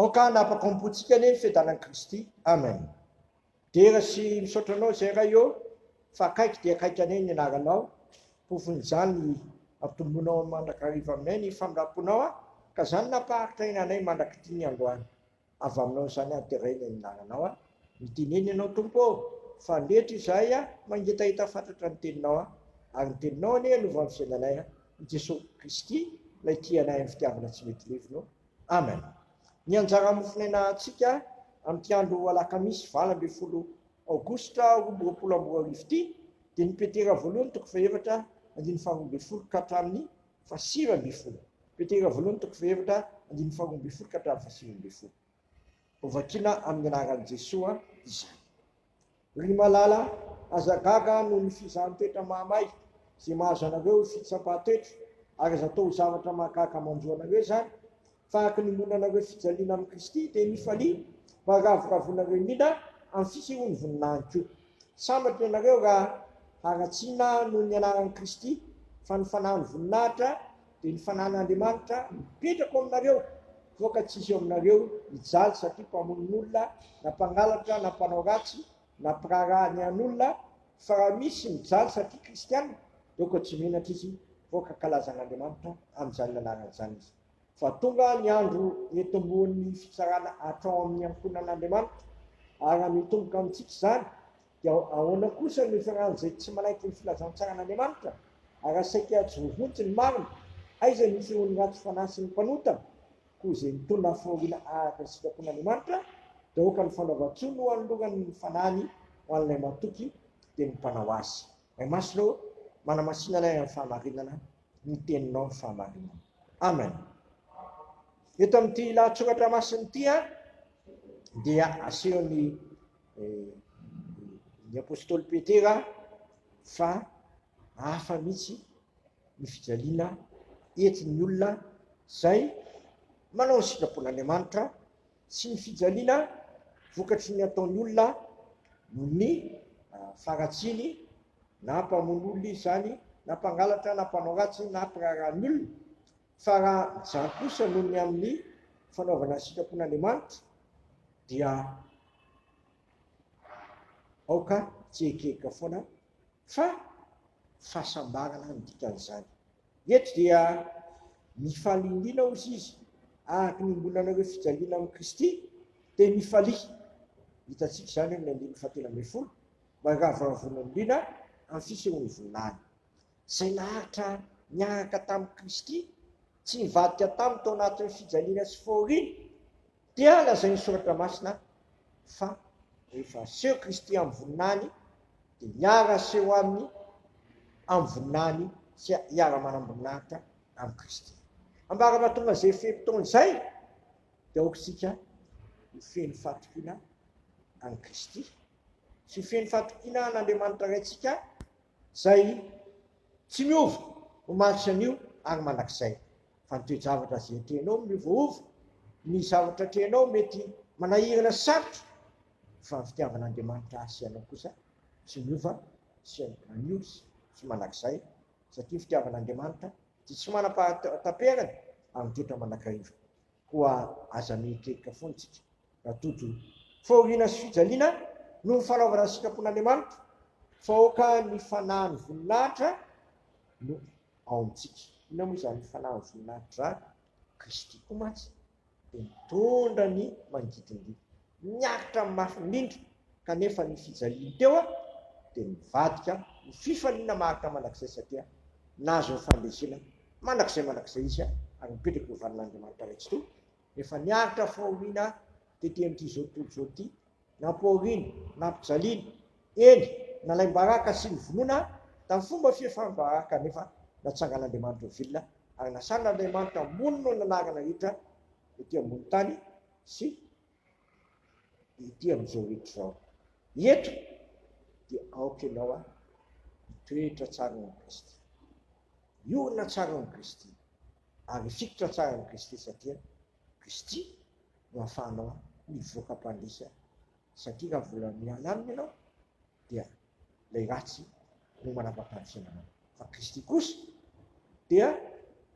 Oka napakompotsika ny fiadanan'i Kristy. Amen. Dera sy misaotra anao zay raha eo fa akaiky dia akaiky anay ny anaranao. Pofon'izany ampitomboinao mandrakariva aminay ny famiraponao ka zany napaharitra ina anay mandrakity ny androany. Avy aminao zany aterena ny anaranao mitineny ianao tompo fa letra izahay mangitahita fantatra ny teninao ary ny teninao anie nova amin'ny fiainanay i Jesosy Kristy ilay tianay amin'ny fitiavana tsy mety levinao. Amen. Ny anjara mofinaina antsika amin'ity andro alakamisy 20 Aogositra 2024 ity dia ny petera voalohany toko fahefatra 12 ka hatramin'ny 7. Petera voalohany toko fahefatra 12 ka hatramin'ny 7. Ovakina amin'ny anaran'i Jesosy izany. Ry malala azagaga noho ny fizaham-toetra mahamay izay mahazo anareo fitsapahatoetra ary aza atao zavatra mahagaga manjo anareo zany fa araka ny mona anareo fijaliana amin'ny Kristy dia mifalia mba ravoravoanareo indrindra amin'ny fisehoany voninahitra. Sambatra ianareo raha haratsiana noho ny anaran'i Kristy fa ny fanahany voninahitra dia ny fanan'Andriamanitra mipetraka aminareo voaka tsisy eo aminareo mijaly satria mpamonin'olona na mpangalatra na mpanao ratsy na mpiraharaha ny an'olona fa raha misy mijaly satria kristianina dia oka tsy menatra izy voaka kalazan'Andriamanitra amin'izany anaran'izany izy. Fa tonga ny andro etomboan'ny fitsarana hatrao amin'ny ankonan'Andriamanitra ary mitomboka amintsika izany dia ahoana kosa ny fiarahana izay tsy manaiky ny filazantsara'Andriamanitra ary asaika tsy voavotsy ny marina aiza ny fisehoan'ny ratsy fanahy sy ny mpanotana koa izay mitondra fahoriana araka ny sitrapon'Andriamanitra dia oka ny fanaovan-tsoa no hanolorany ny fanahiny ho an'ilay matoky dia ny mpanao azy. Ray masonao manamasinanay amin'ny fahamarinana ny teninao ny fahamarinana. Amen. Eto amin'ity lahatsoratra masiny ity dia asehony ny apôstôly Petera fa hafa mihitsy ny fijaliana entin'ny olona zay manao ny sitrapon'Andriamanitra sy ny fijaliana vokatry ny ataon'ny olona noho ny faratsiny na mpamono olona izany na mpangalatra na mpanao ratsy na mpiraharahan'ny olona fa raha zany kosa noho ny amin'ny fanaovana sitrapon'Andriamanitra dia aoka tsy ekeka foana fa fahasambarana ny dikan'izany. Eto dia mifalindrina ozy izy araka ny mbolanareo fijaliana amin'ny Kristy dia mifalia hitantsika izany amin'ny 1:11 mba ravoravoana indrindra amin'ny fisehoany voninahiny izay naharitra niaraka tamin'i Kristy tsy nivadika taminy tao anatin'ny fijaliana sy fahoriana dia lazainy soratra masina fa rehefa seho Kristy amin'ny voninahiny dia niara seho aminy amin'ny voninahiny sy hiara manam-boninahitra amin'ny Kristy. Ambara mahatonga izay fehim-potoana izay dia aokitsika hifehy fahatokiana amin'ny Kristy sy hifehy fahatokiana an'Andriamanitra raintsika izay tsy miova ho maritra an'io ary mandrakizay. Fa ny toe-javatra izay atrehanao miovaova, ny zavatra atrehanao mety manahirana sarotra fa ny fitiavan'Andriamanitra sy anao kosa tsy miova sy anio sy mandrakizay satria ny fitiavan'Andriamanitra dia tsy manam-pahatam-perany amin'ny toetra mandrakariva. Koa aza miekeka foana tsika ratoto fahoriana sy fijaliana no ny fanaovana ny sitrapon'Andriamanitra fa oka ny fanahiny voninahitra no ao amintsika. Inona moa izany fanahiny voninahitra zany? Kristy koa mantsy dia mitondra ny mangidindrina miakatra amin'ny mafy indrindra kanefa ny fijaliany teo dia mivadika ny fifaliana maharitra mandrakizay satria nazo ny fandresena mandrakizay izy ary mipetraka eo valin'Andriamanitra raitsy toa efa niaritra fahoriana tetỳ amin'ity zao tontolo zao ity na mpahoriana na mpijaliana eny nalaim-baraka sy ny vonoana tamin'ny fomba fiefaram-baraka nefa natsangan'Andriamanitra velona ary nasan'Andriamanitra ambony no nanarana rehetra etỳ ambony tany sy etỳ amin'izao rehetra zao. Eto dia aoka ianao hitoetra tsara amin'ny Kristy, hiorina tsara amin'ny Kristy ary hifikotra tsara amin'ny Kristy satria Kristy no ahafahanao mivoaka mpandresy satria raha vola miala aminy ianao dia ilay ratsy no manapakandresana anao fa Kristy kosa dia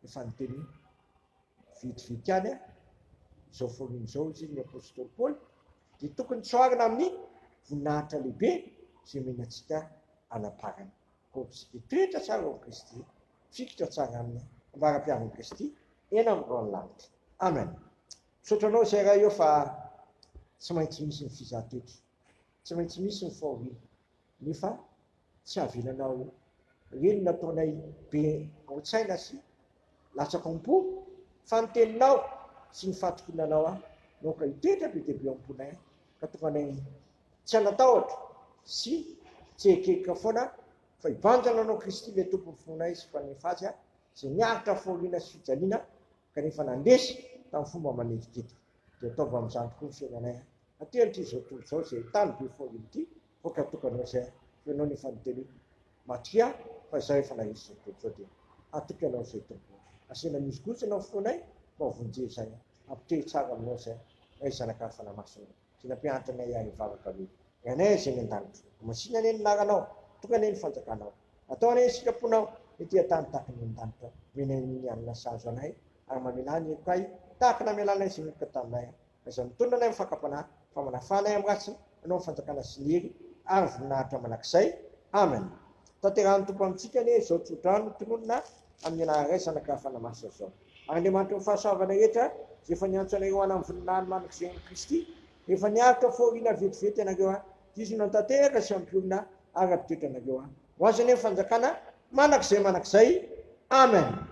efa niteny vitivity any zao foriana zao izy ny apôstôly Paoly dia tokony tsoarina amin'ny voninahitra lehibe izay mena antsika anaparana. Koa sy toetra tsara ao Kristy, fikitra tsara amin'ny ambara-piavan'i Kristy eny amin'ny rano lanitra. Amen. Misaotra anao izay raha eo fa tsy maintsy misy ny fizahantety, tsy maintsy misy ny fahoriana, nefa tsy avelanao reny nataonay be ao-tsaina sy latsakom-po fa ny teninao sy ny fatokonanao no ka hitoetra be dia be am-ponay ka tokanay tsy hanatahotra sy tsy ekeka foana fa hibanjana anao Kristy ilay tompony fonay sy mpanefazy izay niaritra fahoriana sy fijaliana kanefa nandesy tamin'ny fomba manetikety. Dia ataovy amin'izany tokoa ny fiainanay atehan'ity izao tontolo izao izay tany be fahoriana ity voaka tokanao izay fianao nefa niteny matria fa izay efa nahisy izao tontolo izao dia atokanao izay tompony. Asiana mizogotsy ianao foanay mba vonjeo izay ampiteny tsara aminao izay ay zanaka fanamasina sy nampianatra anay ary vavaka be ianay izay ny an-danitra masina ane naranao tokana eny fanjakanao atao ane sitraponao ety tany tahaka ny an-danitra mena ny anina sazo anay ary mamelany kay tahaka namelanay izay mioka taminay izay mitondra anay mifakampanahy fa manafanay amin'ny ratsy anao fanjakana sy ny hery ary voninahitra manakizay. Amen. Tanterahany tompo amintsika ane izao tsodrano tononona amin'ny anaray zanaka fanamasina zao. Ary Andriamanitra ny fahasoavana rehetra izay efa niantso anareo any amin'ny voninahiny manakizay amin'ny Kristy efa niaritra fahoriana vetivety anareo izy no tanteraka sy ampiorina ary ampitoetra anareo ho azy ane fanjakana manakizay. Amen.